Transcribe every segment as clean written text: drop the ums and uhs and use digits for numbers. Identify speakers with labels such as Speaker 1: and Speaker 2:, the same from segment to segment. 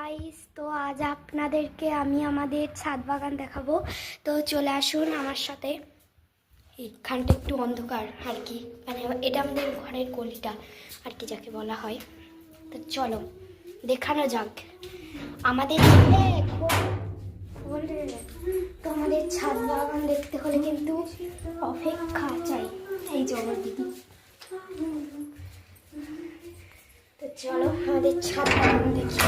Speaker 1: Guys, তো আজ আপনাদেরকে আমি আমাদের ছাদ বাগান দেখাবো। তো চলে আসুন আমার সাথে। এইখানটা একটু অন্ধকার আর কি, মানে এটা আমাদের ঘরের গলিটা আর কি যাকে বলা হয়। তো চলো দেখানো যাক আমাদের। তো আমাদের ছাদ বাগান দেখতে হলে কিন্তু অপেক্ষা চাই। এই যে আমার দিদি। তো চলো আমাদের ছাদ বাগান দেখি।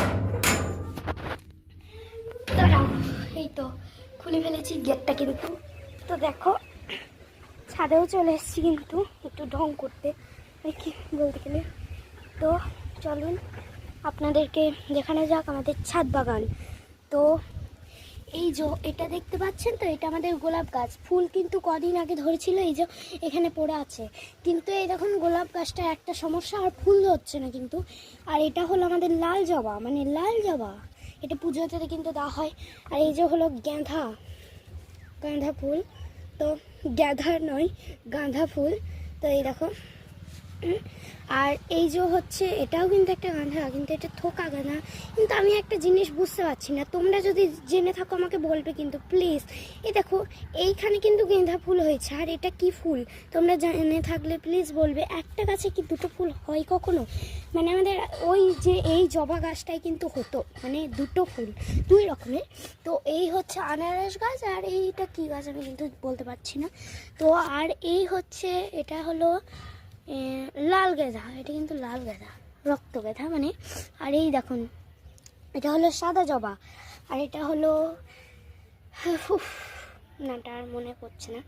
Speaker 1: দাঁড়াও, এই তো খুলে ফেলেছি গেটটা কিন্তু। তো দেখো ছাদেও চলে এসেছি কিন্তু একটু ঢং করতে কি বলতে গেলে। তো চলুন আপনাদেরকে দেখানো যাক আমাদের ছাদ বাগান। তো এই যে এটা দেখতে পাচ্ছেন, তো এটা আমাদের গোলাপ গাছ। ফুল কিন্তু কদিন আগে ধরেছিল, এই যে এখানে পড়ে আছে। কিন্তু এই দেখুন গোলাপ গাছটা একটা সমস্যা, আর ফুল ধরছে না কিন্তু। আর এটা হলো আমাদের লাল জবা, মানে লাল জবা, এটা পুজোতে কিন্তু দেওয়া হয়। আর এই যে হলো গাঁদা গাঁদা ফুল, তো গাঁদা নয় গাঁদা ফুল। তো এই দেখো, আর এই যে হচ্ছে এটাও কিন্তু একটা গাঁদা, কিন্তু এটা থোকা গাঁদা। কিন্তু আমি একটা জিনিস বুঝতে পারছি না, তোমরা যদি জেনে থাকো আমাকে বলবে কিন্তু প্লিজ। এই দেখো এইখানে কিন্তু গাঁদা ফুল হয়েছে, আর এটা কি ফুল তোমরা জেনে থাকলে প্লিজ বলবে। একটা গাছে কি দুটো ফুল হয় কখনো? মানে আমাদের ওই যে এই জবা গাছটাই কিন্তু হতো, মানে দুটো ফুল দুই রকমের। তো এই হচ্ছে আনারস গাছ, আর এইটা কি গাছ আমি কিন্তু বলতে পারছি না। তো আর এই হচ্ছে এটা হলো লাল গাঁদা, এটা কিন্তু লাল গাঁদা, রক্ত গাঁদা মানে। আর এই দেখুন এটা হলো সাদা জবা, আর এটা হলো নাটা আর মনে পড়ছে না।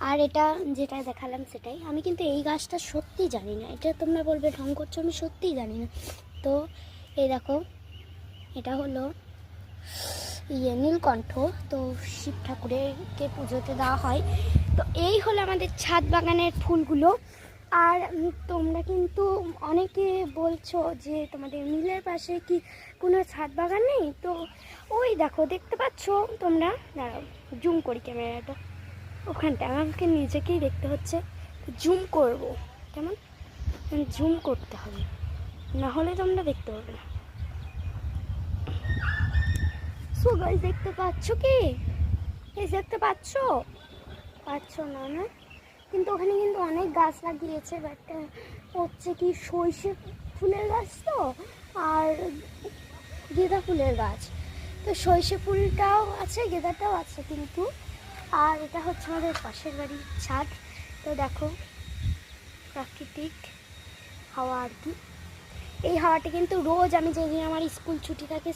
Speaker 1: আর এটা যেটা দেখালাম সেটাই। আমি কিন্তু এই গাছটা সত্যিই জানি না, এটা তোমরা বলবে ঢং করছো, আমি সত্যিই জানি না। তো এই দেখো এটা হলো নীলকণ্ঠ, তো শিব ঠাকুরেরকে পুজোতে দেওয়া হয়। তো এই হলো আমাদের ছাদ বাগানের ফুলগুলো। আর তোমরা কিন্তু অনেকে বলছো যে তোমাদের মিলের পাশে কি কোনো ছাদ বাগান নেই। তো ওই দেখো দেখতে পাচ্ছ তোমরা, দাঁড়াও জুম করি ক্যামেরাটা, ওখানটা আমাকে নিজেকেই দেখতে হচ্ছে। জুম করব, কেমন জুম করতে হবে, না হলে তোমরা দেখতে পাবে না। সো গাইস দেখতে পাচ্ছ কি? এই দেখতে পাচ্ছ না না? কিন্তু ওখানে কিন্তু অনেক গাছ লাগিয়েছে, বাট হচ্ছে কি সর্ষে ফুলের গাছ তো, আর গেঁদা ফুলের গাছ। তো সর্ষে ফুলটাও আছে, গেঁদাটাও আছে কিন্তু। আর এটা হচ্ছে আমাদের পাশের বাড়ির ছাদ। তো দেখো প্রাকৃতিক হাওয়া আর কি। এই হাওয়াটা কিন্তু রোজ আমি যেদিন আমার স্কুল ছুটি থাকে